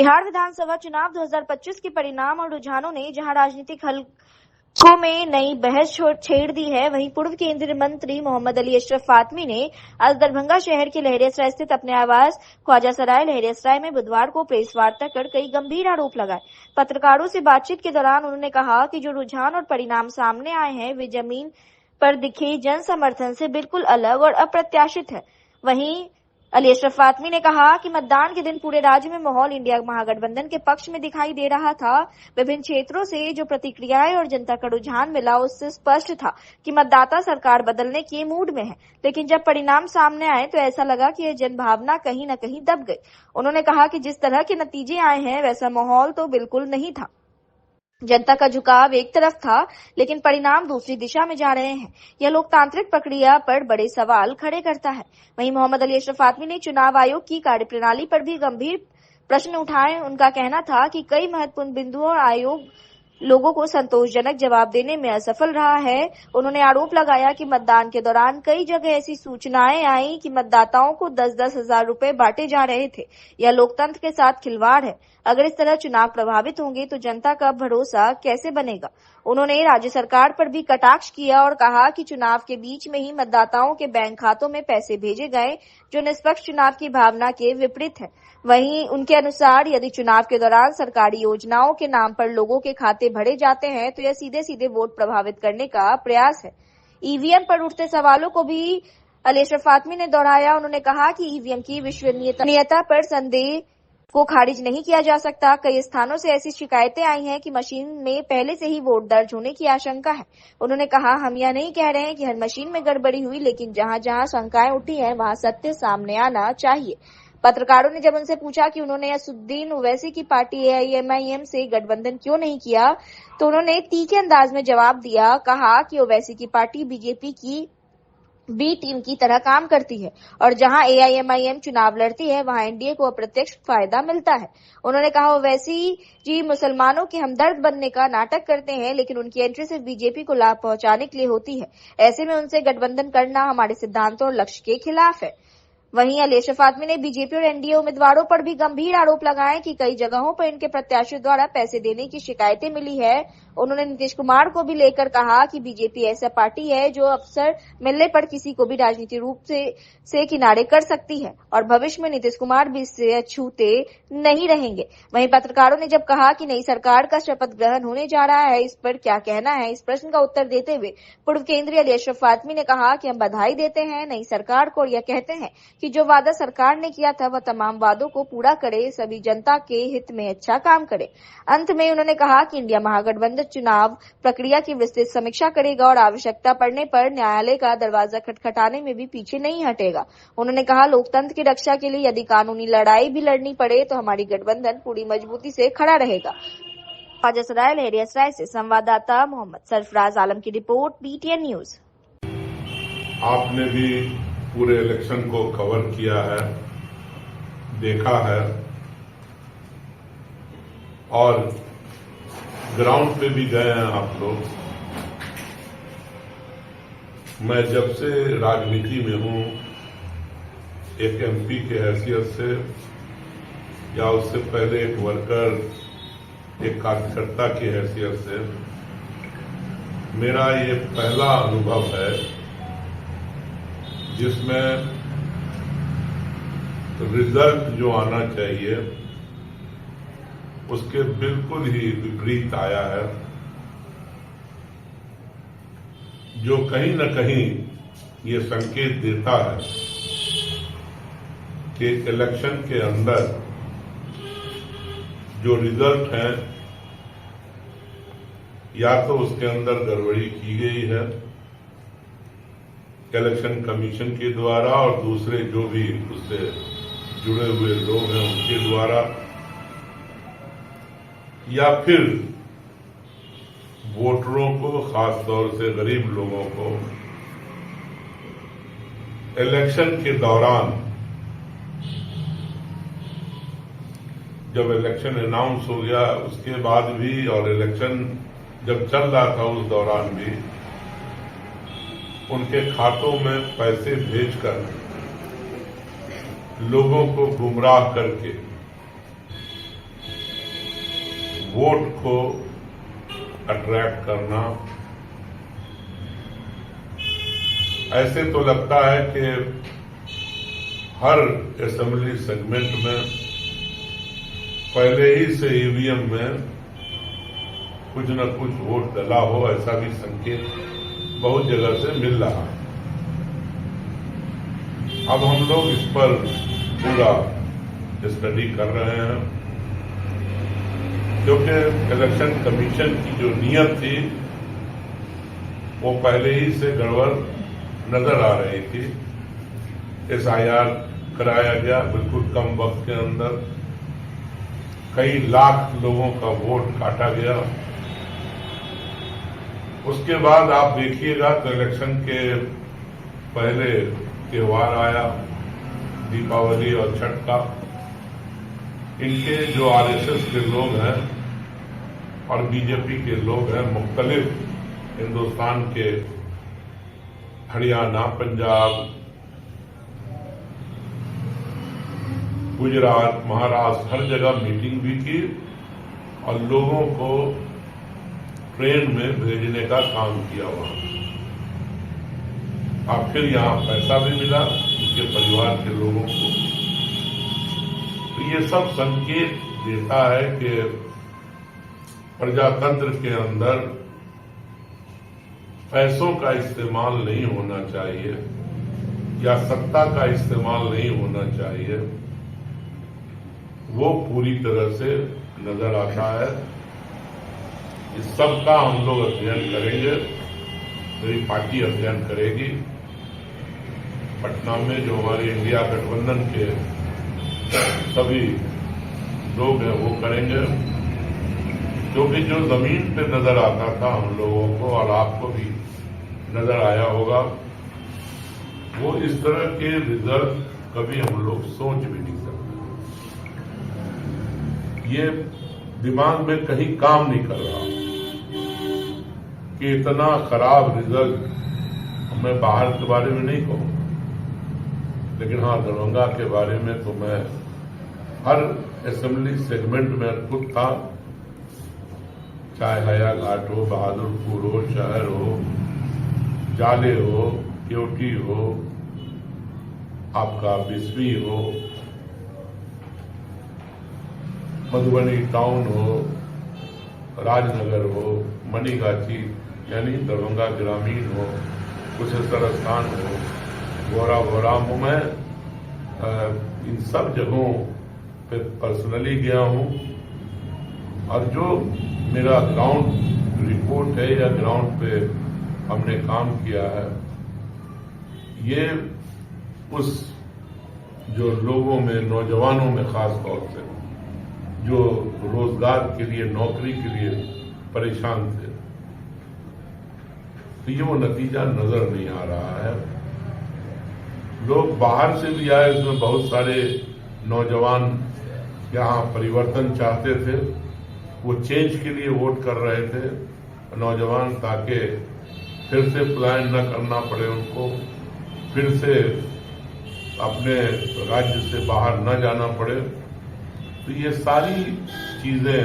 बिहार विधानसभा चुनाव 2025 के परिणाम और रुझानों ने जहां राजनीतिक हलकों में नई बहस छेड़ दी है, वहीं पूर्व केंद्रीय मंत्री मोहम्मद अली अशरफ फातमी ने आज दरभंगा शहर के लहरियासराय स्थित अपने आवास ख्वाजा सराय लहरियासराय में बुधवार को प्रेस वार्ता कर कई गंभीर आरोप लगाए। पत्रकारों से बातचीत के दौरान उन्होंने कहा कि जो रुझान और परिणाम सामने आए हैं वे जमीन पर दिखे जन समर्थन से बिल्कुल अलग और अप्रत्याशित है। वहीं अली अशरफ फातमी ने कहा कि मतदान के दिन पूरे राज्य में माहौल इंडिया महागठबंधन के पक्ष में दिखाई दे रहा था। विभिन्न क्षेत्रों से जो प्रतिक्रियाएं और जनता का रुझान मिला उससे स्पष्ट था कि मतदाता सरकार बदलने के मूड में है, लेकिन जब परिणाम सामने आए तो ऐसा लगा कि यह जनभावना कहीं न कहीं दब गई। उन्होंने कहा कि जिस तरह के नतीजे आए हैं वैसा माहौल तो बिल्कुल नहीं था। जनता का झुकाव एक तरफ था, लेकिन परिणाम दूसरी दिशा में जा रहे हैं। यह लोकतांत्रिक प्रक्रिया पर बड़े सवाल खड़े करता है। वहीं मोहम्मद अली अशरफ फातमी ने चुनाव आयोग की कार्यप्रणाली पर भी गंभीर प्रश्न उठाए। उनका कहना था कि कई महत्वपूर्ण बिंदुओं और आयोग लोगों को संतोषजनक जवाब देने में असफल रहा है। उन्होंने आरोप लगाया कि मतदान के दौरान कई जगह ऐसी सूचनाएं आई कि मतदाताओं को 10-10 हजार रुपए बांटे जा रहे थे। यह लोकतंत्र के साथ खिलवाड़ है। अगर इस तरह चुनाव प्रभावित होंगे तो जनता का भरोसा कैसे बनेगा। उन्होंने राज्य सरकार पर भी कटाक्ष किया और कहा कि चुनाव के बीच में ही मतदाताओं के बैंक खातों में पैसे भेजे गए, जो निष्पक्ष चुनाव की भावना के विपरीत है। वहीं उनके अनुसार यदि चुनाव के दौरान सरकारी योजनाओं के नाम पर लोगों के खाते भरे जाते हैं तो यह सीधे सीधे वोट प्रभावित करने का प्रयास है। ईवीएम पर उठते सवालों को भी अली अशरफ फातमी ने दोहराया। उन्होंने कहा कि ईवीएम की विश्वसनीयता पर संदेह को खारिज नहीं किया जा सकता। कई स्थानों से ऐसी शिकायतें आई हैं कि मशीन में पहले से ही वोट दर्ज होने की आशंका है। उन्होंने कहा, हम यह नहीं कह रहे हैं कि हर मशीन में गड़बड़ी हुई, लेकिन जहां जहां शंकाएं उठी हैं वहां सत्य सामने आना चाहिए। पत्रकारों ने जब उनसे पूछा कि उन्होंने असदुद्दीन ओवैसी की पार्टी AIMIM से गठबंधन क्यों नहीं किया, तो उन्होंने तीखे अंदाज में जवाब दिया। कहा कि ओवैसी की पार्टी बीजेपी की बी टीम की तरह काम करती है और जहां AIMIM चुनाव लड़ती है वहां एनडीए को अप्रत्यक्ष फायदा मिलता है। उन्होंने कहा, ओवैसी जी मुसलमानों के हमदर्द बनने का नाटक करते हैं, लेकिन उनकी एंट्री सिर्फ बीजेपी को लाभ पहुंचाने के लिए होती है। ऐसे में उनसे गठबंधन करना हमारे सिद्धांतों और लक्ष्य के खिलाफ है। वहीं अली अशरफ फातमी ने बीजेपी और एनडीए उम्मीदवारों पर भी गंभीर आरोप लगाए कि कई जगहों पर इनके प्रत्याशियों द्वारा पैसे देने की शिकायतें मिली है। उन्होंने नीतीश कुमार को भी लेकर कहा कि बीजेपी ऐसा पार्टी है जो अवसर मिलने पर किसी को भी राजनीतिक रूप से किनारे कर सकती है और भविष्य में नीतीश कुमार भी इससे छूते नहीं रहेंगे। वहीं पत्रकारों ने जब कहा कि नई सरकार का शपथ ग्रहण होने जा रहा है, इस पर क्या कहना है, इस प्रश्न का उत्तर देते हुए पूर्व केंद्रीय अली अशरफ फातमी ने कहा कि हम बधाई देते हैं नई सरकार को और यह कहते हैं कि जो वादा सरकार ने किया था वह तमाम वादों को पूरा करे, सभी जनता के हित में अच्छा काम करे। अंत में उन्होंने कहा कि इंडिया महागठबंधन चुनाव प्रक्रिया की विस्तृत समीक्षा करेगा और आवश्यकता पड़ने पर न्यायालय का दरवाजा खटखटाने में भी पीछे नहीं हटेगा। उन्होंने कहा, लोकतंत्र की रक्षा के लिए यदि कानूनी लड़ाई भी लड़नी पड़े तो हमारी गठबंधन पूरी मजबूती से खड़ा रहेगा। ख्वाजा सराय लहरियासराय से संवाददाता मोहम्मद सरफराज आलम की रिपोर्ट, BTN न्यूज। आपने भी पूरे इलेक्शन को कवर किया है, देखा है और ग्राउंड पे भी गए हैं आप लोग। मैं जब से राजनीति में हूं, एक MP के हैसियत से या उससे पहले एक वर्कर, एक कार्यकर्ता की हैसियत से, मेरा ये पहला अनुभव है जिसमें रिजल्ट जो आना चाहिए उसके बिल्कुल ही विपरीत आया है, जो कहीं न कहीं ये संकेत देता है कि इलेक्शन के अंदर जो रिजल्ट है या तो उसके अंदर गड़बड़ी की गई है इलेक्शन कमीशन के द्वारा और दूसरे जो भी उससे जुड़े हुए लोग हैं उनके द्वारा, या फिर वोटरों को, खास तौर से गरीब लोगों को इलेक्शन के दौरान जब इलेक्शन अनाउंस हो गया उसके बाद भी और इलेक्शन जब चल रहा था उस दौरान भी उनके खातों में पैसे भेजकर लोगों को गुमराह करके वोट को अट्रैक्ट करना। ऐसे तो लगता है कि हर असेंबली सेगमेंट में पहले ही से ईवीएम में कुछ न कुछ वोट डला हो, ऐसा भी संकेत बहुत जगह से मिल रहा है। अब हम लोग इस पर पूरा स्टडी कर रहे हैं, क्योंकि इलेक्शन कमीशन की जो नीयत थी वो पहले ही से गड़बड़ नजर आ रही थी। SIR कराया गया बिल्कुल कम वक्त के अंदर, कई लाख लोगों का वोट काटा गया। उसके बाद आप देखिएगा तो इलेक्शन के पहले त्योहार आया, दीपावली और छठ का। इनके जो RSS के लोग हैं और बीजेपी के लोग हैं, मुख्तलिफ हिंदुस्तान के हरियाणा, पंजाब, गुजरात, महाराष्ट्र, हर जगह मीटिंग भी की और लोगों को ट्रेन में भेजने का काम किया वहां। आखिर यहां पैसा भी मिला उनके परिवार के लोगों को। तो ये सब संकेत देता है कि प्रजातंत्र के अंदर पैसों का इस्तेमाल नहीं होना चाहिए या सत्ता का इस्तेमाल नहीं होना चाहिए, वो पूरी तरह से नजर आता है। इस सब का हम लोग अध्ययन करेंगे, मेरी पार्टी अध्ययन करेगी। पटना में जो हमारे इंडिया गठबंधन के सभी लोग हैं वो करेंगे, क्योंकि जो जमीन पे नजर आता था हम लोगों को और आपको भी नजर आया होगा, वो इस तरह के रिजल्ट कभी हम लोग सोच भी नहीं सकते। ये दिमाग में कहीं काम नहीं कर रहा कि इतना खराब रिजल्ट। मैं बाहर के बारे में नहीं कहूं, लेकिन हाँ दरभंगा के बारे में तो मैं हर असेंबली सेगमेंट में खुद था, चाहे हया घाट हो, बहादुरपुर हो, शहर हो, जाले हो, केवटी हो, आपका बिस्वी हो, मधुबनी टाउन हो, राजनगर हो, मनीगाछी यानी दरभंगा ग्रामीण हो, कुशेश्वर स्थान हो, गोरा मैं इन सब जगहों पे पर्सनली गया हूं। और जो मेरा ग्राउंड रिपोर्ट है या ग्राउंड पे हमने काम किया है, ये उस जो लोगों में, नौजवानों में खास तौर से जो रोजगार के लिए, नौकरी के लिए परेशान थे, तो ये वो नतीजा नजर नहीं आ रहा है। लोग बाहर से भी आए, इसमें बहुत सारे नौजवान यहाँ परिवर्तन चाहते थे, वो चेंज के लिए वोट कर रहे थे नौजवान, ताकि फिर से प्लान न करना पड़े उनको, फिर से अपने राज्य से बाहर न जाना पड़े। तो ये सारी चीजें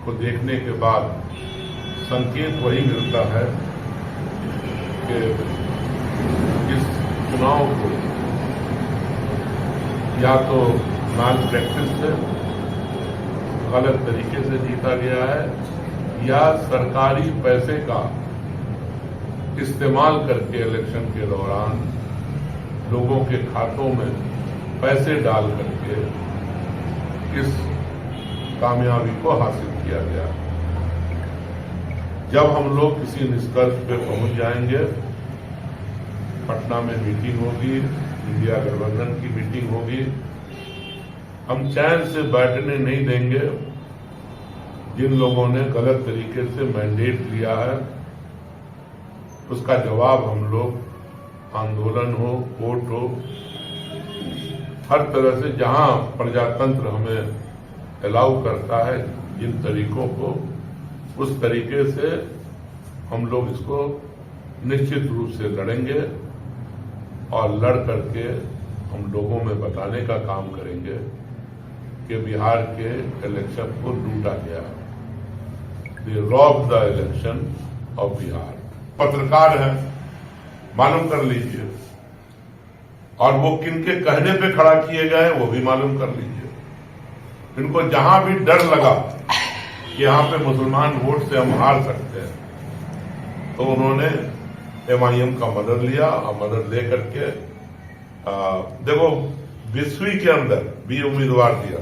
को देखने के बाद संकेत वही मिलता है कि इस चुनाव को या तो मैल प्रैक्टिस से, गलत तरीके से जीता गया है, या सरकारी पैसे का इस्तेमाल करके इलेक्शन के दौरान लोगों के खातों में पैसे डाल करके इस कामयाबी को हासिल किया गया। जब हम लोग किसी निष्कर्ष पे पहुंच जाएंगे, पटना में मीटिंग होगी, इंडिया गठबंधन की मीटिंग होगी, हम चैन से बैठने नहीं देंगे। जिन लोगों ने गलत तरीके से मैंडेट लिया है, उसका जवाब हम लोग आंदोलन हो, कोर्ट हो, हर तरह से जहां प्रजातंत्र हमें अलाउ करता है, जिन तरीकों को, उस तरीके से हम लोग इसको निश्चित रूप से लड़ेंगे और लड़ करके हम लोगों में बताने का काम करेंगे कि बिहार के इलेक्शन को लूटा गया। They rob the election of Bihar. पत्रकार हैं, मालूम कर लीजिए, और वो किनके कहने पे खड़ा किए गए वो भी मालूम कर लीजिए। इनको जहां भी डर लगा कि यहां पे मुसलमान वोट से हम हार सकते हैं, तो उन्होंने MIM का मदद लिया, और मदद लेकर के देखो 20वीं के अंदर भी उम्मीदवार दिया,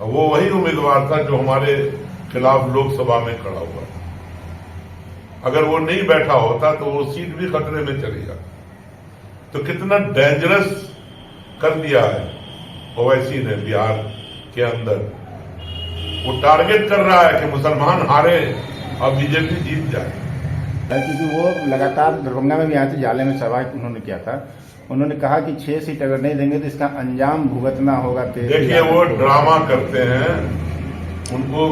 वो वही उम्मीदवार था जो हमारे खिलाफ लोकसभा में खड़ा हुआ। अगर वो नहीं बैठा होता तो वो सीट भी खतरे में चली जाती। तो कितना डेंजरस कर दिया है ओवैसी ने बिहार के अंदर। वो टारगेट कर रहा है कि मुसलमान हारे और बीजेपी जीत जाए, क्योंकि वो लगातार दरभंगा में भी आए थे, जाले में सभा उन्होंने किया था। उन्होंने कहा कि 6 सीट अगर नहीं देंगे तो इसका अंजाम भुगतना होगा। देखिए वो ड्रामा करते हैं, उनको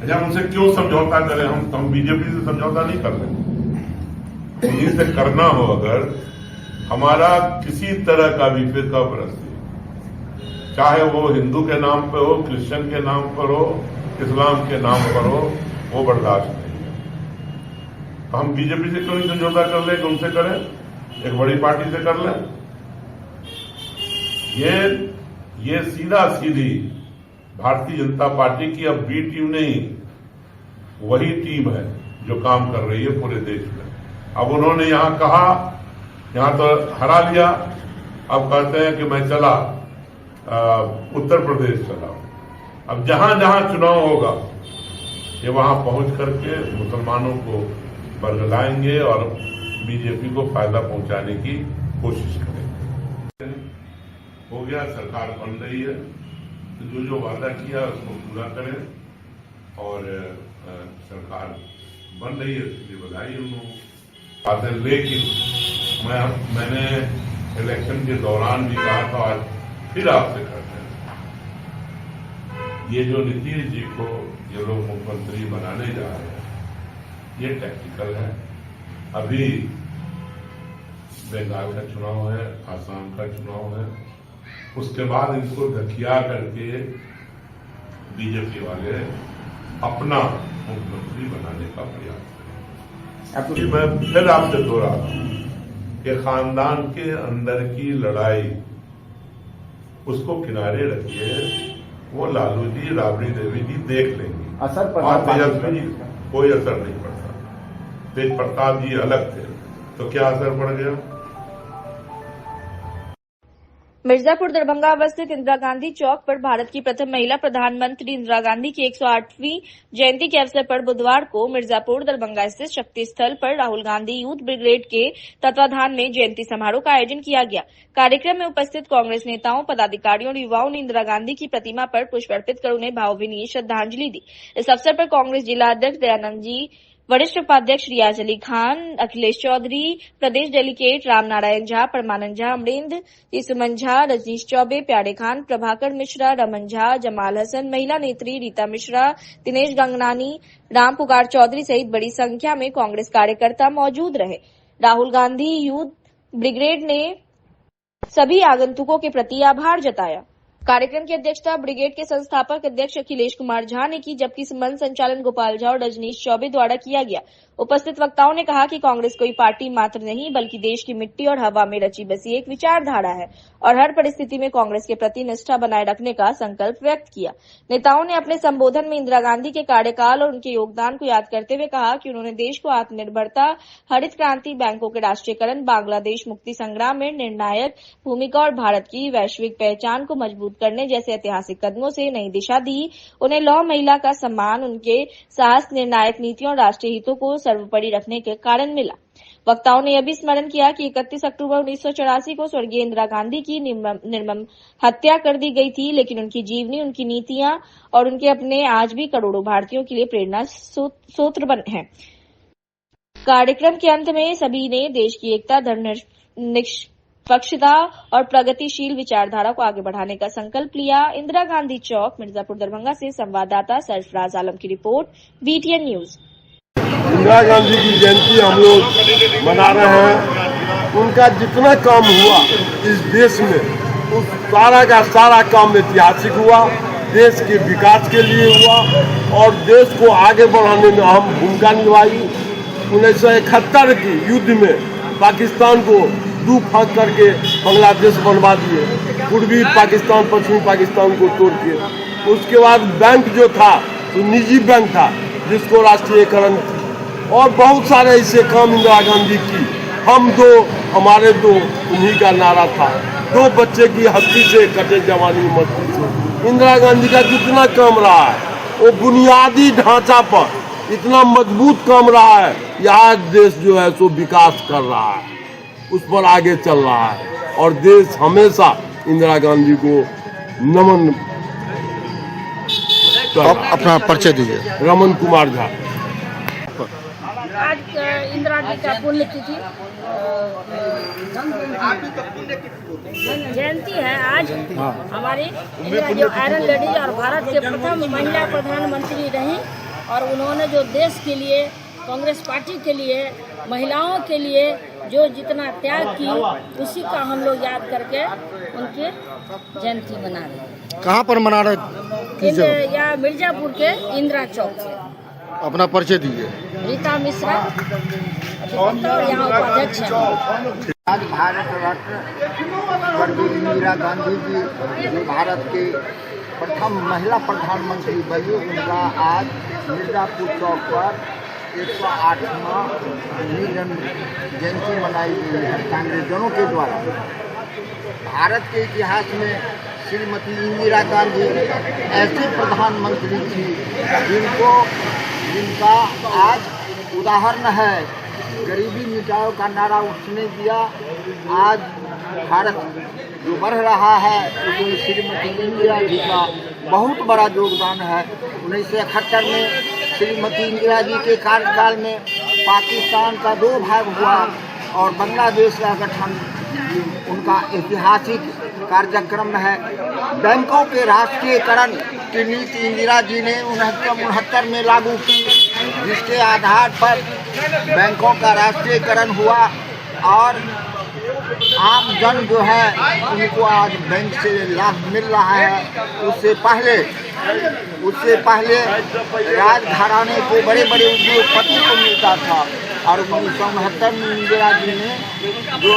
अच्छा उनसे क्यों समझौता करें? हम बीजेपी से समझौता नहीं कर रहे। उन्हीं से करना हो अगर, हमारा किसी तरह का भी फिरका परस्ती, चाहे वो हिंदू के नाम पे हो, क्रिश्चियन के नाम पर हो, इस्लाम के नाम पर हो, वो बर्दाश्त नहीं है। हम बीजेपी से क्यों नहीं समझौता कर ले कि उनसे करें, एक बड़ी पार्टी से कर लें। ये सीधा सीधी भारतीय जनता पार्टी की अब बी टीम नहीं, वही टीम है जो काम कर रही है पूरे देश में। अब उन्होंने यहां कहा, यहां तो हरा लिया, अब कहते हैं कि मैं चला उत्तर प्रदेश चला। अब जहां जहां चुनाव होगा ये वहां पहुंच करके मुसलमानों को बरगलाएंगे और बीजेपी को फायदा पहुंचाने की कोशिश करेंगे। हो गया, सरकार बन रही है, तो जो वादा किया उसको पूरा करें, और सरकार बन रही है, इसके लिए बधाई उन लोगों को। लेकिन मैंने इलेक्शन के दौरान भी कहा था, आज फिर आपसे कहते हैं, ये जो नीतीश जी को ये लोग मुख्यमंत्री बनाने जा रहे हैं, ये टैक्टिकल है। अभी बंगाल का चुनाव है, आसाम का चुनाव है, उसके बाद इनको धकिया करके बीजेपी वाले अपना मुख्यमंत्री बनाने का प्रयास करें। मैं फिर आपसे दोहरा रहा हूं कि खानदान के अंदर की लड़ाई उसको किनारे रखिए, वो लालू जी, राबड़ी देवी जी देख लेंगी। असर और तेजस्वी जी कोई असर नहीं पड़ता। तेज प्रताप जी अलग थे, तो क्या असर पड़ गया? मिर्जापुर दरभंगा अवस्थित इंदिरा गांधी चौक पर भारत की प्रथम महिला प्रधानमंत्री इंदिरा गांधी की 108वीं जयंती के अवसर पर बुधवार को मिर्जापुर दरभंगा स्थित शक्ति स्थल पर राहुल गांधी यूथ ब्रिगेड के तत्वाधान में जयंती समारोह का आयोजन किया गया। कार्यक्रम में उपस्थित कांग्रेस नेताओं, पदाधिकारियों और युवाओं ने इंदिरा गांधी की प्रतिमा पर पुष्प अर्पित कर उन्हें भावभीनी श्रद्धांजलि दी। इस अवसर पर कांग्रेस जिला अध्यक्ष दयानंद जी, वरिष्ठ उपाध्यक्ष रियाज अली खान, अखिलेश चौधरी, प्रदेश डेलीगेट रामनारायण झा, परमानंद झा, अमरेंद्र, सुमन झा, रजनीश चौबे, प्यारे खान, प्रभाकर मिश्रा, रमन झा, जमाल हसन, महिला नेत्री रीता मिश्रा, दिनेश गंगनानी, राम पुकार चौधरी सहित बड़ी संख्या में कांग्रेस कार्यकर्ता मौजूद रहे। राहुल गांधी यूथ ब्रिगेड ने सभी आगंतुकों के प्रति आभार जताया। कार्यक्रम की अध्यक्षता ब्रिगेड के संस्थापक अध्यक्ष अखिलेश कुमार झा ने की, जबकि मंच संचालन गोपाल झा और रजनीश चौबे द्वारा किया गया। उपस्थित वक्ताओं ने कहा कि कांग्रेस कोई पार्टी मात्र नहीं, बल्कि देश की मिट्टी और हवा में रची बसी एक विचारधारा है और हर परिस्थिति में कांग्रेस के प्रति निष्ठा बनाए रखने का संकल्प व्यक्त किया। नेताओं ने अपने संबोधन में इंदिरा गांधी के कार्यकाल और उनके योगदान को याद करते हुए कहा कि उन्होंने देश को आत्मनिर्भरता, हरित क्रांति, बैंकों के राष्ट्रीयकरण, बांग्लादेश मुक्ति संग्राम में निर्णायक भूमिका और भारत की वैश्विक पहचान को मजबूत करने जैसे ऐतिहासिक कदमों से नई दिशा दी। उन्हें लौह महिला का सम्मान, उनके साहस, निर्णायक नीतियों और राष्ट्रीय हितों को सर्वोपरि रखने के कारण मिला। वक्ताओं ने यह भी स्मरण किया कि 31 अक्टूबर 1984 को स्वर्गीय इंदिरा गांधी की निर्मम हत्या कर दी गई थी, लेकिन उनकी जीवनी, उनकी नीतियां और उनके अपने आज भी करोड़ों भारतीयों के लिए प्रेरणा स्रोत बने हैं। कार्यक्रम के अंत में सभी ने देश की एकता, धर्मनिरपेक्षता और प्रगतिशील विचारधारा को आगे बढ़ाने का संकल्प लिया। इंदिरा गांधी चौक, मिर्जापुर, दरभंगा से संवाददाता सरफराज आलम की report, BTN news. Indira Gandhi की जयंती हम लोग मना रहे हैं। उनका जितना काम हुआ इस देश में उस सारा का सारा काम ऐतिहासिक हुआ, देश के विकास के लिए हुआ और देश को आगे बढ़ाने में अहम भूमिका निभाई। 1971 की युद्ध में पाकिस्तान को दो भाग करके बांग्लादेश बनवा दिए, पूर्वी पाकिस्तान पश्चिमी पाकिस्तान को तोड़ के। उसके बाद बैंक जो था तो निजी बैंक था जिसको राष्ट्रीयकरण और बहुत सारे ऐसे काम इंदिरा गांधी की। हम दो हमारे दो उन्हीं का नारा था। 2 बच्चे की हस्ती से कटे जवानी मस्ती से। इंदिरा गांधी का जितना काम रहा है वो बुनियादी ढांचा पर इतना मजबूत काम रहा है, यहाँ देश जो है सो विकास कर रहा है, उस पर आगे चल रहा है और देश हमेशा इंदिरा गांधी को नमन अपना परिचय दीजिए। रमन कुमार झा। आज इंदिरा जी का पुण्यतिथि जयंती है। आज हमारी इंदिरा जी आयरन लेडी और भारत के प्रथम महिला प्रधानमंत्री रही और उन्होंने जो देश के लिए, कांग्रेस पार्टी के लिए, महिलाओं के लिए जो जितना त्याग की, उसी का हम लोग याद करके उनकी जयंती मना रहे हैं। कहाँ पर मना रहे? या मिर्जापुर के इंदिरा चौक से। अपना परिचय दीजिए। रीता मिश्रा और यहाँ उपाध्यक्ष हैं। आज भारत रत्न स्वर्गीय इंदिरा गांधी जी जो भारत के प्रथम महिला प्रधानमंत्री बनी, उनका आज मिर्जापुर चौक पर 108वां जन्म जयंती मनाई गई है कांग्रेसजनों के द्वारा। भारत के इतिहास में श्रीमती इंदिरा गांधी ऐसे प्रधानमंत्री थी जिनका आज उदाहरण है। गरीबी मिटाओ का नारा उसने दिया। आज भारत जो बढ़ रहा है उसमें श्रीमती इंदिरा जी का बहुत बड़ा योगदान है। 1971 में श्रीमती इंदिरा जी के कार्यकाल में पाकिस्तान का 2 भाग हुआ और बांग्लादेश का गठन उनका ऐतिहासिक कार्यक्रम है। बैंकों के राष्ट्रीयकरण की नीति इंदिरा जी ने 1969 में लागू की, जिसके आधार पर बैंकों का राष्ट्रीयकरण हुआ और आम जन जो है उनको आज बैंक से लाभ मिल रहा है। उससे पहले राजघराने को बड़े बड़े उद्योगपति को मिलता था और 1969 में इंदिरा जी ने जो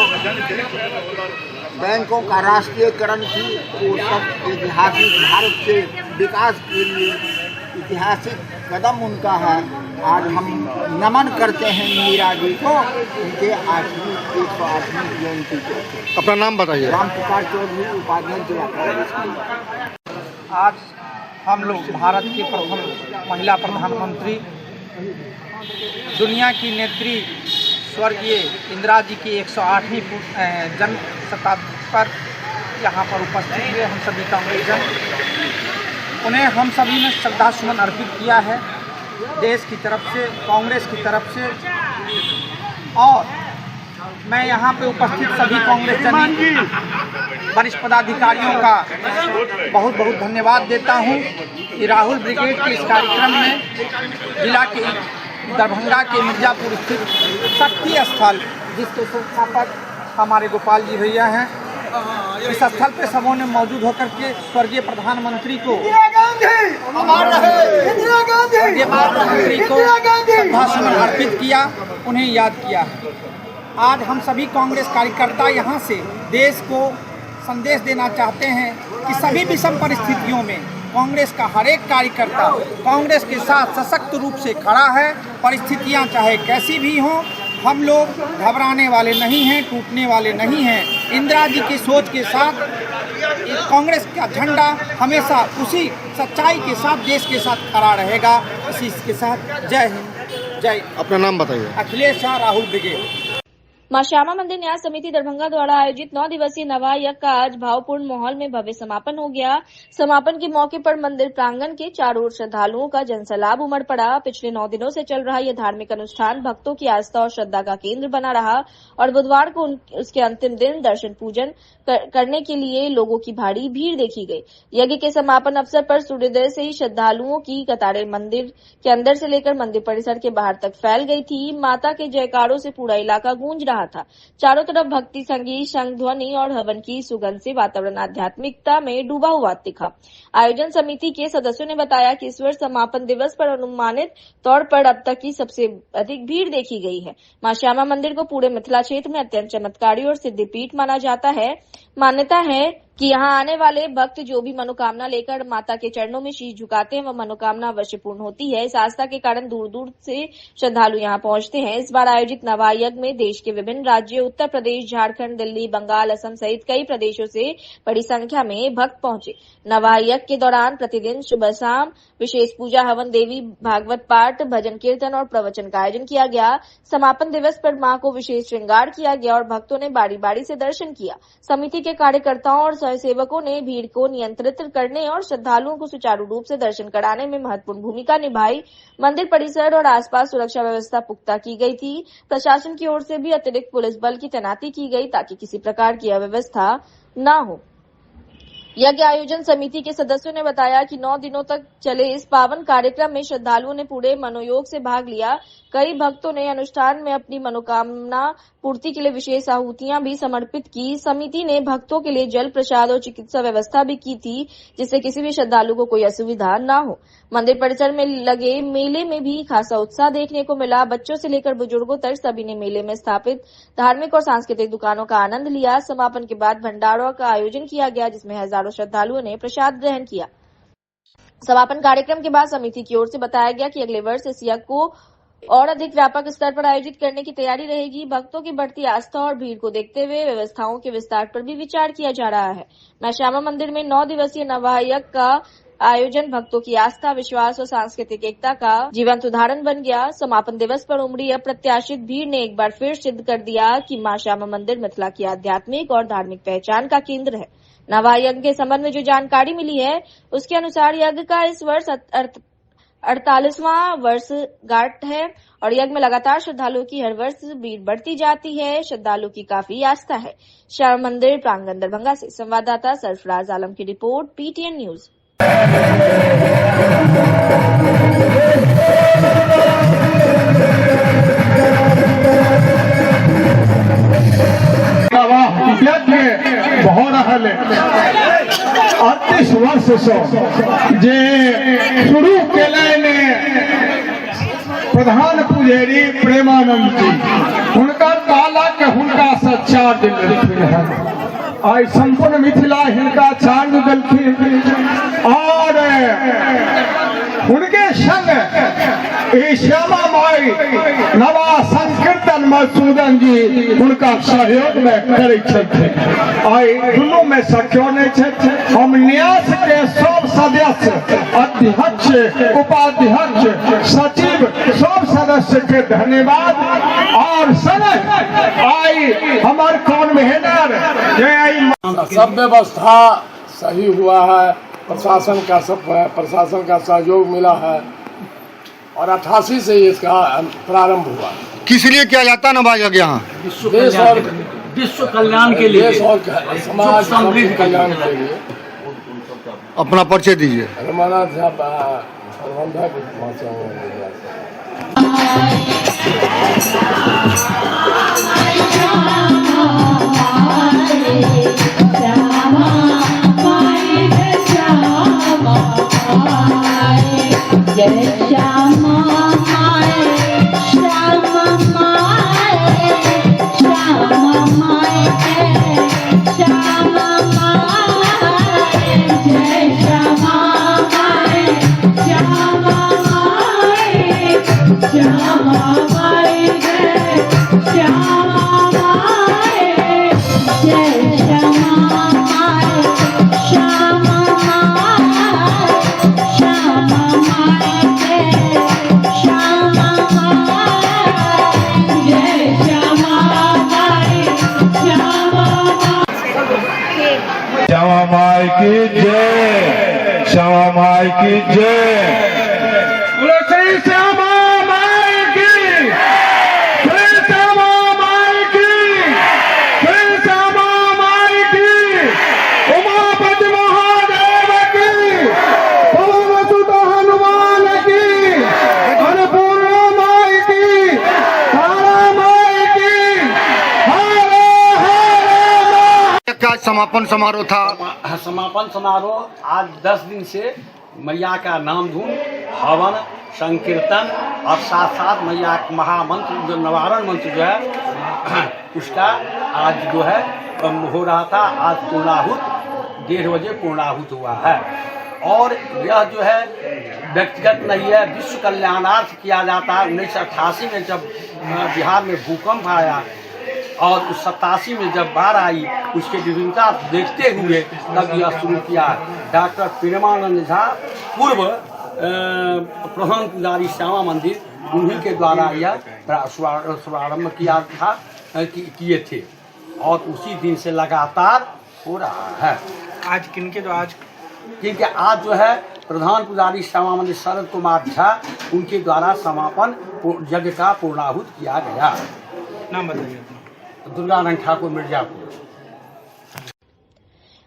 बैंकों का राष्ट्रीयकरण की वो सब ऐतिहासिक भारत के विकास के लिए ऐतिहासिक कदम उनका है। आज हम नमन करते हैं इंदिरा जी को उनके 108वीं जयंती को। अपना नाम बताइए। राम प्रकाश चौधरी, उपाध्यक्ष जिला कांग्रेस। आज हम लोग भारत की प्रथम महिला प्रधानमंत्री, दुनिया की नेत्री स्वर्गीय इंदिरा जी की 108वीं जन्म शताब्दी पर यहाँ पर उपस्थित हुए हम सभी कांग्रेसजन। उन्हें हम सभी ने श्रद्धा सुमन अर्पित किया है देश की तरफ से, कांग्रेस की तरफ से। और मैं यहाँ पे उपस्थित सभी कांग्रेस वरिष्ठ पदाधिकारियों का बहुत बहुत धन्यवाद देता हूँ कि राहुल ब्रिगेड के इस कार्यक्रम में जिला के दरभंगा के मिर्जापुर स्थित शक्ति स्थल, जिसके संस्थापक हमारे गोपाल जी भैया हैं, इस स्थल पे सबों ने मौजूद होकर के स्वर्गीय प्रधानमंत्री को श्रद्धा सुमन अर्पित किया, उन्हें याद किया। आज हम सभी कांग्रेस कार्यकर्ता यहाँ से देश को संदेश देना चाहते हैं कि सभी विषम परिस्थितियों में कांग्रेस का हर एक कार्यकर्ता कांग्रेस के साथ सशक्त रूप से खड़ा है। परिस्थितियां चाहे कैसी भी हों, हम लोग घबराने वाले नहीं हैं, टूटने वाले नहीं हैं। इंदिरा जी की सोच के साथ कांग्रेस का झंडा हमेशा उसी सच्चाई के साथ देश के साथ खड़ा रहेगा। इसी के साथ जय हिंद, जय। अपना नाम बताइए। अखिलेश शाह, राहुल ब्रिगेड। मां श्यामा मंदिर न्यास समिति दरभंगा द्वारा आयोजित 9 दिवसीय नवायज्ञ का आज भावपूर्ण माहौल में भव्य समापन हो गया। समापन के मौके पर मंदिर प्रांगण के चारों ओर श्रद्धालुओं का जनसैलाब उमड़ पड़ा। पिछले 9 दिनों से चल रहा यह धार्मिक अनुष्ठान भक्तों की आस्था और श्रद्धा का केंद्र बना रहा और बुधवार को उसके अंतिम दिन दर्शन पूजन करने के लिए लोगों की भारी भीड़ देखी गई। यज्ञ के समापन अवसर पर सूर्योदय से ही श्रद्धालुओं की कतारें मंदिर के अंदर से लेकर मंदिर परिसर के बाहर तक फैल गई थी। माता के जयकारों से पूरा इलाका गूंज रहा रहा था। चारों तरफ भक्ति संगीत, शंख ध्वनि और हवन की सुगंध से वातावरण आध्यात्मिकता में डूबा हुआ दिखा। आयोजन समिति के सदस्यों ने बताया कि इस वर्ष समापन दिवस पर अनुमानित तौर पर अब तक की सबसे अधिक भीड़ देखी गई है। मां श्यामा मंदिर को पूरे मिथिला क्षेत्र में अत्यंत चमत्कारी और सिद्धिपीठ माना जाता है। मान्यता है कि यहाँ आने वाले भक्त जो भी मनोकामना लेकर माता के चरणों में शीश झुकाते हैं वह मनोकामना अवश्य पूर्ण होती है। इस आस्था के कारण दूर दूर से श्रद्धालु यहाँ पहुंचते हैं। इस बार आयोजित नवायज्ञ में देश के विभिन्न राज्यों उत्तर प्रदेश, झारखंड, दिल्ली, बंगाल, असम सहित कई प्रदेशों से बड़ी संख्या में भक्त पहुंचे। नवायज्ञ के दौरान प्रतिदिन सुबह शाम विशेष पूजा, हवन, देवी भागवत पाठ, भजन कीर्तन और प्रवचन का आयोजन किया गया। समापन दिवस पर मां को विशेष श्रृंगार किया गया और भक्तों ने बारी बारी से दर्शन किया। समिति के कार्यकर्ताओं और स्वयंसेवकों ने भीड़ को नियंत्रित करने और श्रद्धालुओं को सुचारू रूप से दर्शन कराने में महत्वपूर्ण भूमिका निभाई। मंदिर परिसर और आसपास सुरक्षा व्यवस्था पुख्ता की गई थी। प्रशासन की ओर से भी अतिरिक्त पुलिस बल की तैनाती की गई ताकि किसी प्रकार की अव्यवस्था न हो। यज्ञ आयोजन समिति के सदस्यों ने बताया कि 9 दिनों तक चले इस पावन कार्यक्रम में श्रद्धालुओं ने पूरे मनोयोग से भाग लिया। कई भक्तों ने अनुष्ठान में अपनी मनोकामना पूर्ति के लिए विशेष आहुतियां भी समर्पित की। समिति ने भक्तों के लिए जल, प्रसाद और चिकित्सा व्यवस्था भी की थी जिससे किसी भी श्रद्धालु को कोई असुविधा न हो। मंदिर परिसर में लगे मेले में भी खासा उत्साह देखने को मिला। बच्चों से लेकर बुजुर्गों तक सभी ने मेले में स्थापित धार्मिक और सांस्कृतिक दुकानों का आनंद लिया। समापन के बाद भंडारों का आयोजन किया गया जिसमें हजारों श्रद्धालुओं ने प्रसाद ग्रहण किया। समापन कार्यक्रम के बाद समिति की ओर से बताया गया कि अगले वर्ष इस यज्ञ को और अधिक व्यापक स्तर पर आयोजित करने की तैयारी रहेगी। भक्तों की बढ़ती आस्था और भीड़ को देखते हुए व्यवस्थाओं के विस्तार पर भी विचार किया जा रहा है। मां श्यामा मंदिर में 9 दिवसीय नवायज्ञ का आयोजन भक्तों की आस्था, विश्वास और सांस्कृतिक एकता का जीवंत उदाहरण बन गया। समापन दिवस पर उमड़ी अप्रत्याशित भीड़ ने एक बार फिर सिद्ध कर दिया कि मां श्यामा मंदिर मिथिला की आध्यात्मिक और धार्मिक पहचान का केंद्र है। नवायज्ञ के संबंध में जो जानकारी मिली है उसके अनुसार यज्ञ का इस वर्ष 48वां वर्षगांठ है और यज्ञ में लगातार श्रद्धालुओं की हर वर्ष भीड़ बढ़ती जाती है। श्रद्धालुओं की काफी आस्था है। श्यामा मंदिर प्रांगण दरभंगा से संवाददाता सरफराज आलम की रिपोर्ट, PTN न्यूज। अड़तीस वर्ष से जे शुरू केलनि प्रधान पुजेरी प्रेमानंद जी, हुनका ताला के हुनका से चार्ज देलखिन है। आई संपूर्ण मिथिला हिनका चार्ज देलखिन और हुनके संग श्यामा माई नवा संकीर्तन मधुसूदन जी हुनका सहयोग में करे छथिन। आई दुनू में सख्यो नहीं छथि। हम न्यास के सब सदस्य, अध्यक्ष, उपाध्यक्ष, सचिव, सब सदस्य के धन्यवाद और सनक आई हमार कन्वीनर सब व्यवस्था सही हुआ है। प्रशासन का सहयोग मिला है और 88 से इसका प्रारंभ हुआ। किस लिए किया जाता है नवायज्ञ यहाँ? देश और विश्व कल्याण के लिए, देश और समाज समृद्धि कल्याण के लिए। अपना परिचय दीजिए। रमानाथ श्यामा माई की जय, श्यामा माई की जय। श्री श्यामा माई की, श्री श्यामा माई की, श्री श्यामा माई की, उमापति महादेव की, पवनसुत हनुमान की, अन्नपूर्णा माई की, तारा माई की, समापन समारोह था? समापन समारोह आज 10 दिन से मैया का नाम धूम, हवन, संकीर्तन और साथ साथ मैया का महामंत्र जो निवारण मंत्र जो है उसका आज जो है हो रहा था। आज पूर्णाहुत 1:30 बजे पूर्णाहुत हुआ है। और यह जो है व्यक्तिगत नहीं है, विश्व कल्याणार्थ किया जाता है। 1988 में जब बिहार में भूकंप आया और 87 में जब बाढ़ आई, उसके विभिन्नता देखते हुए तब यह शुरू किया। डॉक्टर प्रेमानंद झा पूर्व प्रधान पुजारी श्यामा मंदिर, उन्हीं के द्वारा यह शुभारंभ किया था, किए थे और उसी दिन से लगातार हो रहा है। आज किनके जो आज क्योंकि आज जो है प्रधान पुजारी श्यामा मंदिर शरद कुमार झा, उनके द्वारा समापन यज्ञ का पूर्णाहुत किया गया। नाम बताइए। दुर्गानंद ठाकुर, मिर्जापुर।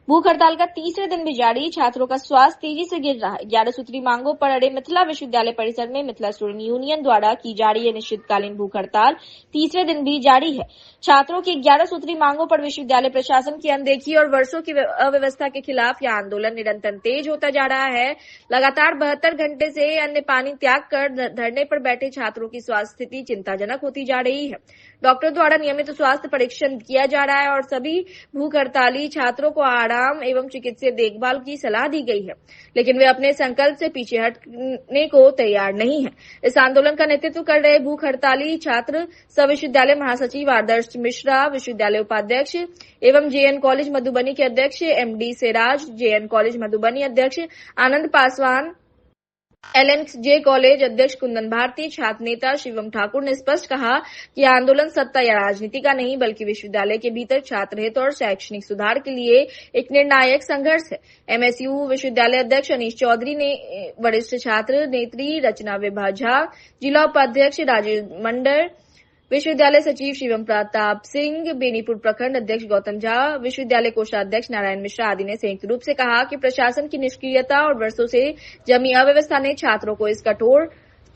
भूख हड़ताल का तीसरे दिन भी जारी, छात्रों का स्वास्थ्य तेजी से गिर रहा है। 11 सूत्री मांगों पर अड़े मिथिला विश्वविद्यालय परिसर में मिथिला स्टूडेंट यूनियन द्वारा की जा रही है अनिश्चितकालीन भूख हड़ताल तीसरे दिन भी जारी है। छात्रों की 11 सूत्री मांगों पर विश्वविद्यालय प्रशासन की अनदेखी और वर्षों की अव्यवस्था के खिलाफ यह आंदोलन निरंतर तेज होता जा रहा है। लगातार 72 घंटे से अन्न पानी त्याग कर धरने पर बैठे छात्रों की स्वास्थ्य स्थिति चिंताजनक होती जा रही है। डॉक्टर द्वारा नियमित स्वास्थ्य परीक्षण किया जा रहा है और सभी भूख हड़ताली छात्रों को आराम एवं चिकित्सीय देखभाल की सलाह दी गई है, लेकिन वे अपने संकल्प से पीछे हटने को तैयार नहीं है। इस आंदोलन का नेतृत्व कर रहे भूख हड़ताली छात्र सब विश्वविद्यालय महासचिव आदर्श मिश्रा, विश्वविद्यालय उपाध्यक्ष एवं जेएन कॉलेज मधुबनी के अध्यक्ष MD Seraj, JN college Madhubani अध्यक्ष आनंद पासवान, एलएनजे कॉलेज अध्यक्ष कुंदन भारती, छात्र नेता शिवम ठाकुर ने स्पष्ट कहा कि आंदोलन सत्ता या राजनीति का नहीं बल्कि विश्वविद्यालय के भीतर छात्र हित और शैक्षणिक सुधार के लिए एक निर्णायक संघर्ष है। एमएसयू विश्वविद्यालय अध्यक्ष अनीश चौधरी ने वरिष्ठ छात्र नेत्री रचना विभा झा, जिला उपाध्यक्ष राजीव मंडल, विश्वविद्यालय सचिव शिवम प्रताप सिंह, बेनीपुर प्रखंड अध्यक्ष गौतम झा, विश्वविद्यालय कोषाध्यक्ष नारायण मिश्रा आदि ने संयुक्त रूप से कहा कि प्रशासन की निष्क्रियता और वर्षों से जमी अव्यवस्था ने छात्रों को इस कठोर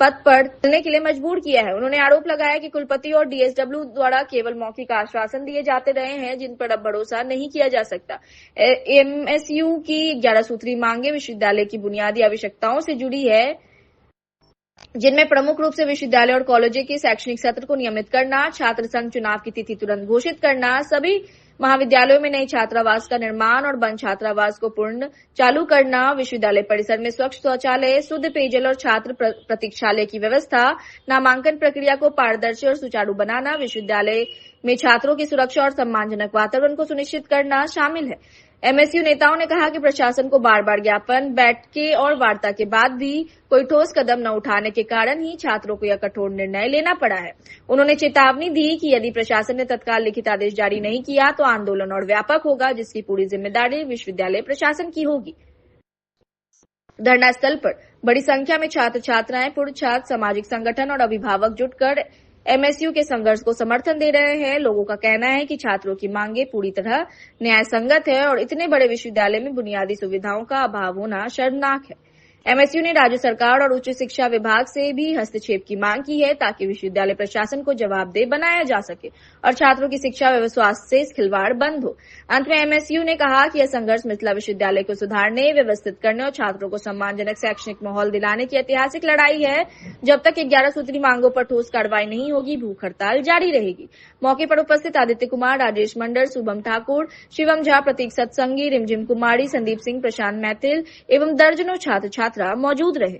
पथ पर चलने के लिए मजबूर किया है। उन्होंने आरोप लगाया कि कुलपति और डीएसडब्ल्यू द्वारा केवल मौखिक आश्वासन दिए जाते रहे हैं, जिन पर अब भरोसा नहीं किया जा सकता। एमएसयू की 11 सूत्री मांगे विश्वविद्यालय की बुनियादी आवश्यकताओं से जुड़ी है, जिनमें प्रमुख रूप से विश्वविद्यालय और कॉलेजों के शैक्षणिक सत्र को नियमित करना, छात्र संघ चुनाव की तिथि तुरंत घोषित करना, सभी महाविद्यालयों में नई छात्रावास का निर्माण और बंद छात्रावास को पूर्ण चालू करना, विश्वविद्यालय परिसर में स्वच्छ शौचालय, शुद्ध पेयजल और छात्र प्रतीक्षालय की व्यवस्था, नामांकन प्रक्रिया को पारदर्शी और सुचारू बनाना, विश्वविद्यालय में छात्रों की सुरक्षा और सम्मानजनक वातावरण को सुनिश्चित करना शामिल है। एमएसयू नेताओं ने कहा कि प्रशासन को बार बार ज्ञापन, बैठकें और वार्ता के बाद भी कोई ठोस कदम न उठाने के कारण ही छात्रों को यह कठोर निर्णय लेना पड़ा है। उन्होंने चेतावनी दी कि यदि प्रशासन ने तत्काल लिखित आदेश जारी नहीं किया तो आंदोलन और व्यापक होगा, जिसकी पूरी जिम्मेदारी विश्वविद्यालय प्रशासन की होगी। धरना स्थल पर बड़ी संख्या में छात्र छात्राएं, पूर्व छात्र, सामाजिक संगठन और अभिभावक जुटकर एमएसयू के संघर्ष को समर्थन दे रहे हैं। लोगों का कहना है कि छात्रों की मांगे पूरी तरह न्याय संगत है और इतने बड़े विश्वविद्यालय में बुनियादी सुविधाओं का अभाव होना शर्मनाक है। एमएसयू ने राज्य सरकार और उच्च शिक्षा विभाग से भी हस्तक्षेप की मांग की है ताकि विश्वविद्यालय प्रशासन को जवाबदेह बनाया जा सके और छात्रों की शिक्षा व स्वास्थ्य से खिलवाड़ बंद हो। अंत में एमएसयू ने कहा कि यह संघर्ष मिथिला विश्वविद्यालय को सुधारने, व्यवस्थित करने और छात्रों को सम्मानजनक शैक्षणिक माहौल दिलाने की ऐतिहासिक लड़ाई है। जब तक 11 सूत्री मांगों पर ठोस कार्रवाई नहीं होगी, भूख हड़ताल जारी रहेगी। मौके पर उपस्थित आदित्य कुमार, राजेश मंडल, शुभम ठाकुर, शिवम झा, प्रतीक सत्संगी, रिमझिम कुमारी, संदीप सिंह, प्रशांत मैथिल एवं दर्जनों छात्र छात्रा मौजूद रहे।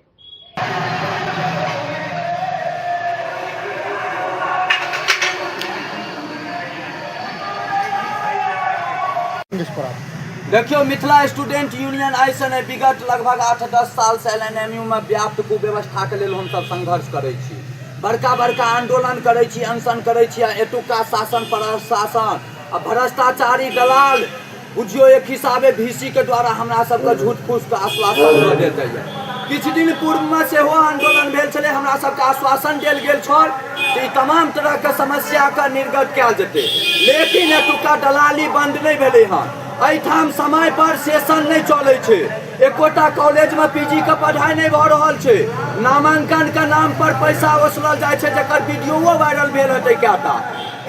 देखियो, मिथिला स्टूडेंट यूनियन ऐसा विगत लगभग 8-10 साल से एलएनएमयू में व्याप्त कुव्यवस्था के लेल हम सब संघर्ष करे छी, बड़का बड़का आंदोलन करे छी, अनशन करे छी। एतुका शासन प्रशासन आ भ्रष्टाचारी दलाल बुझियो एक हिसाबे VC के द्वारा हमरा सबके झूठ फूस के आश्वासन दऽ देते है। किछु दिन पूर्व में सेहो आंदोलन भेल छलै, हमरा सबके आश्वासन देल गेल छल कि तमाम तरह के समस्या के निर्गत कयल जेतै, लेकिन एतुका दलाली बंद नहीं भेलै हन। एहिठाम समय पर सेशन नहीं चलै छै, एकोटा कॉलेज में पीजी के पढ़ाई नहीं भऽ रहल छै, नामांकन के नाम पर पैसा वसूलल जाइ छै, जकर वीडियो वायरल भेल हेतै कएटा।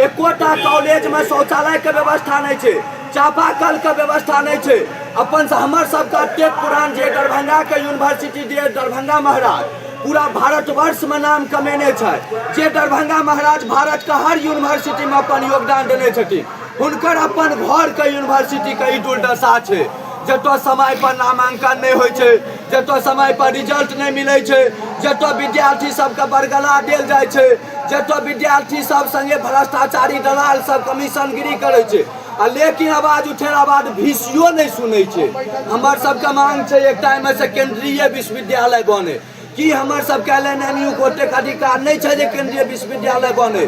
एकोटा कॉलेज में शौचालय के व्यवस्था नहीं छै, चापाकल के व्यवस्था नहीं है। अपन से हमर सबका एतेक पुरान जे दरभंगा के यूनिवर्सिटी जे दरभंगा महाराज पूरा भारतवर्ष में नाम कमेने छै, जे दरभंगा महाराज भारत का हर यूनिवर्सिटी में अपन योगदान देने छथिन, हुनकर अपन घर के यूनिवर्सिटी के ई दुर्दशा छै। जतो समय पर नामांकन नहीं होय छै, जतो समय पर रिजल्ट नहीं मिले छै, जतो विद्यार्थी सबके बरगला देल जाय छै, जतो विद्यार्थी सब संगे भ्रष्टाचारी दलाल सब कमीशनगिरी करे छै, लेकिन आवाज उठेला बाद भीषियो नहीं सुनै छै। हमर सबके मांग छै एक टाइम से केंद्रीय विश्वविद्यालय बने, कि हमर सबके LNMU को ओतेक अधिकार नहीं छै जे केंद्रीय विश्वविद्यालय बने।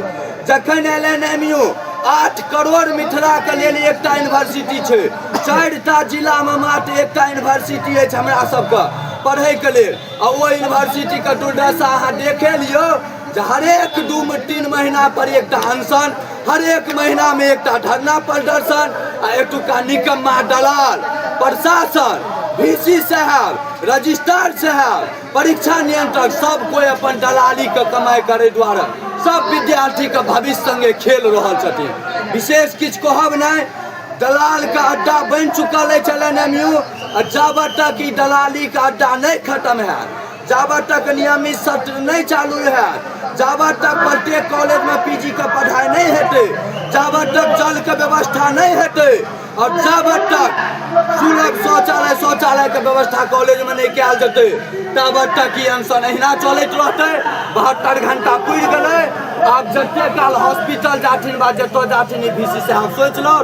जखन LNMU 8 करोड़ मिथिला के लेल एकटा यूनिवर्सिटी छै, 4टा जिला में मात्र एकटा यूनिवर्सिटी है हमरा सबके पढ़े के लेल, आ ओ यूनिवर्सिटी के दुर्दशा अहाँ देखे लियो जे हरेक 2-3 महीना पर एकटा अनशन, हरेक महीना में एकटा धरना प्रदर्शन, आ एतुका निकम्मा दलाल प्रशासन VC साहब, रजिस्ट्रार साहब, परीक्षा नियंत्रक सब कोई अपन दलाली के कमाई करे द्वारा सब विद्यार्थी के भविष्य संगे खेल रहल छथिन। विशेष किछु कहब नहीं, दलाल का अड्डा बन चुकल है LNMU, जाबत तक ई दलाली का अड्डा नहीं खत्म है, जाबत तक नियमित सत्र नहीं चालू है, जाबत तक प्रत्येक कॉलेज में PG का पढ़ाई नहीं हेतै, जाबत तक जल के व्यवस्था नहीं हेतै, और जाबत तक सुलभ शौचालय के व्यवस्था कॉलेज में नहीं कयल जेतै, तबत तक ई अनशन अहिना चलैत रहतै। 72 घंटा पुरि गेलै, आब जते काल हॉस्पिटल जाथिन बा जतो जाथिन ई VC साहब सोचि लो,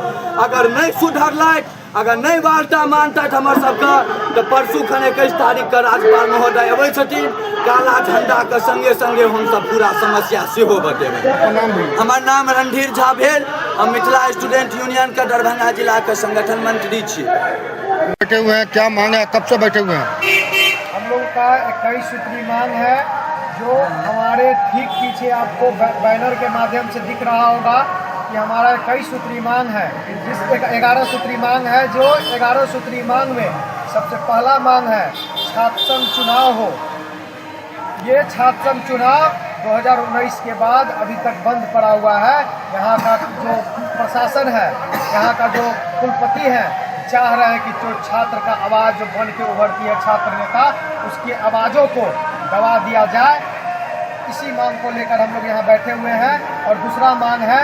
अगर नहीं सुधरलै, अगर नहीं वार्ता मानता हमर सबके, तो परसू खन 21 तारीख के राज्यपाल महोदय अबै छथिन, काला झंडा के संगे संगे हम सब पूरा समस्या सेहो बतेबै। हमर नाम रणधीर झा भेल, हम मिथिला स्टूडेंट यूनियन के दरभंगा जिला के संगठन मंत्री छी। बैठे हुए हैं, क्या मांग है, कब से बैठे हुए हैं? हम लोग का 21 सूत्री मांग है, जो हमारे ठीक पीछे आपको बैनर के माध्यम से दिख रहा होगा कि हमारा 21 सूत्री मांग है, जिस 11 सूत्री मांग है, जो 11 सूत्री मांग में सबसे पहला मांग है छात्र संघ चुनाव हो। ये छात्र संघ चुनाव 2019 के बाद अभी तक बंद पड़ा हुआ है। यहाँ का जो प्रशासन है, यहाँ का जो कुलपति है, चाह रहे हैं कि जो छात्र का आवाज़ जो बन के उभरती है छात्र नेता, उसकी आवाज़ों को दबा दिया जाए। इसी मांग को लेकर हम लोग यहाँ बैठे हुए हैं। और दूसरा मांग है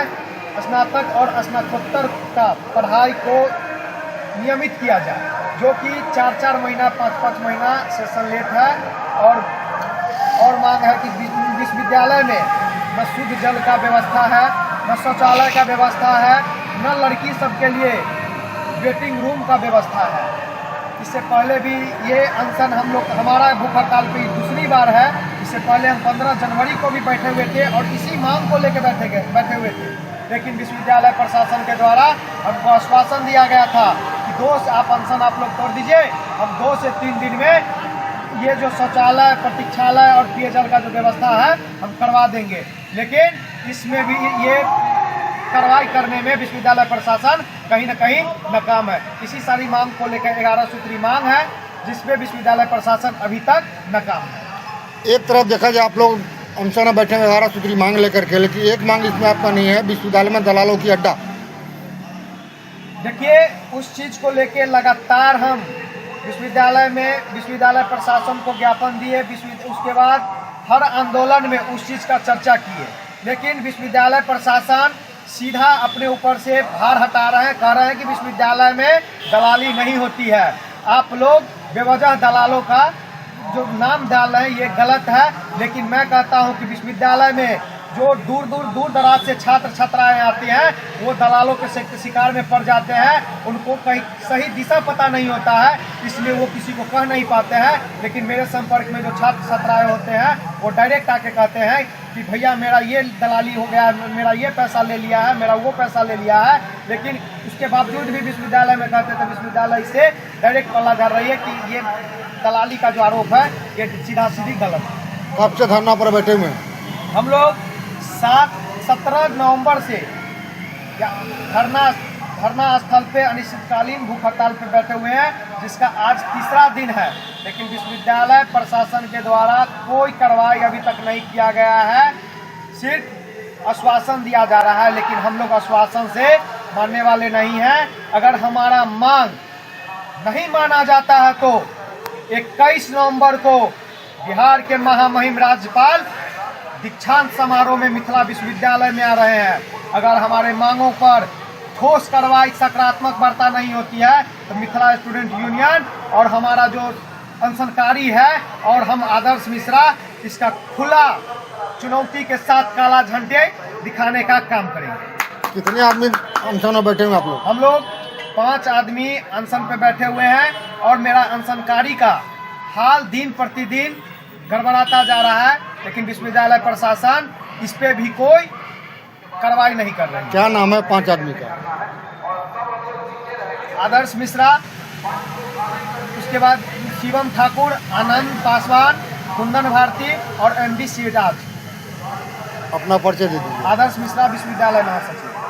स्नातक और स्नातकोत्तर का पढ़ाई को नियमित किया जाए, जो कि 4-4 महीना 5-5 महीना सेशन लेट है। और मांग है कि विश्वविद्यालय में न शुद्ध जल का व्यवस्था है, न शौचालय का व्यवस्था है, न लड़की सबके लिए वेटिंग रूम का व्यवस्था है। इससे पहले भी ये अनशन हम लोग, हमारा भूख हड़ताल पे दूसरी बार है। इससे पहले हम 15 जनवरी को भी बैठे हुए थे और इसी मांग को लेकर बैठे हुए थे, लेकिन विश्वविद्यालय प्रशासन के द्वारा हमको आश्वासन दिया गया था कि 2 से आप अनशन आप लोग तोड़ दीजिए, हम 2 से 3 दिन में ये जो शौचालय, प्रतीक्षालय और पेयजल का जो व्यवस्था है हम करवा देंगे। लेकिन इसमें भी ये कार्रवाई करने में विश्वविद्यालय प्रशासन कहीं न कहीं नाकाम है। इसी सारी मांग को लेकर 11 सूत्री मांग है, जिसमें विश्वविद्यालय प्रशासन अभी तक नाकाम है। एक तरफ देखा जाए आप लोग अनशन में बैठे 11 सूत्री मांग लेकर के, लेकिन एक मांग इसमें आपका नहीं है, विश्वविद्यालय में दलालों की अड्डा। देखिए, उस चीज को लेके लगातार हम विश्वविद्यालय प्रशासन को ज्ञापन दिए, उसके बाद हर आंदोलन में उस चीज का चर्चा किए, लेकिन विश्वविद्यालय प्रशासन सीधा अपने ऊपर से भार हटा रहे हैं, कह रहे हैं कि विश्वविद्यालय में दलाली नहीं होती है। आप लोग बेवजह दलालों का जो नाम डाल रहे हैं ये गलत है। लेकिन मैं कहता हूं कि विश्वविद्यालय में जो दूर दराज से छात्र छात्राएं आते हैं वो दलालों के शिकार में पड़ जाते हैं, उनको कहीं सही दिशा पता नहीं होता है, इसलिए वो किसी को कह नहीं पाते हैं। लेकिन मेरे संपर्क में जो छात्र छात्राएं होते हैं वो डायरेक्ट आके कहते हैं कि भैया मेरा ये दलाली हो गया, मेरा ये पैसा ले लिया है, मेरा वो पैसा ले लिया है। लेकिन उसके बावजूद भी विश्वविद्यालय में कहते थे, विश्वविद्यालय से डायरेक्ट पल्ला जा रही है कि ये दलाली का जो आरोप है ये सीधा सीधी गलत है। कब से धरना पर बैठे हुए हैं? हम लोग 17 नवंबर से धरना स्थल पे अनिश्चितकालीन भूख हड़ताल पे बैठे हुए हैं, जिसका आज तीसरा दिन है। लेकिन विश्वविद्यालय प्रशासन के द्वारा कोई कार्रवाई अभी तक नहीं किया गया है, सिर्फ आश्वासन दिया जा रहा है। लेकिन हम लोग आश्वासन से मानने वाले नहीं हैं। अगर हमारा मांग नहीं माना जाता है तो 21 नवंबर को बिहार के महामहिम राज्यपाल दीक्षांत समारोह में मिथिला विश्वविद्यालय में आ रहे हैं। अगर हमारे मांगों पर ठोस कार्रवाई सकारात्मक वार्ता नहीं होती है तो मिथिला स्टूडेंट यूनियन और हमारा जो अनशनकारी है और हम आदर्श मिश्रा इसका खुला चुनौती के साथ काला झंडे दिखाने का काम करेंगे। कितने आदमी अनशन में बैठे हुए आप लोग? हम लोग 5 आदमी अनशन पे बैठे हुए हैं और मेरा अनशनकारी का हाल दिन प्रतिदिन गड़बड़ाता जा रहा है, लेकिन विश्वविद्यालय प्रशासन इस पे भी कोई कार्रवाई नहीं कर रही है। क्या नाम है 5 आदमी का? आदर्श मिश्रा, उसके बाद शिवम ठाकुर, आनंद पासवान, कुंदन भारती और एमडी सिराज। अपना परिचय दे दीजिए। आदर्श मिश्रा, विश्वविद्यालय महासचिव।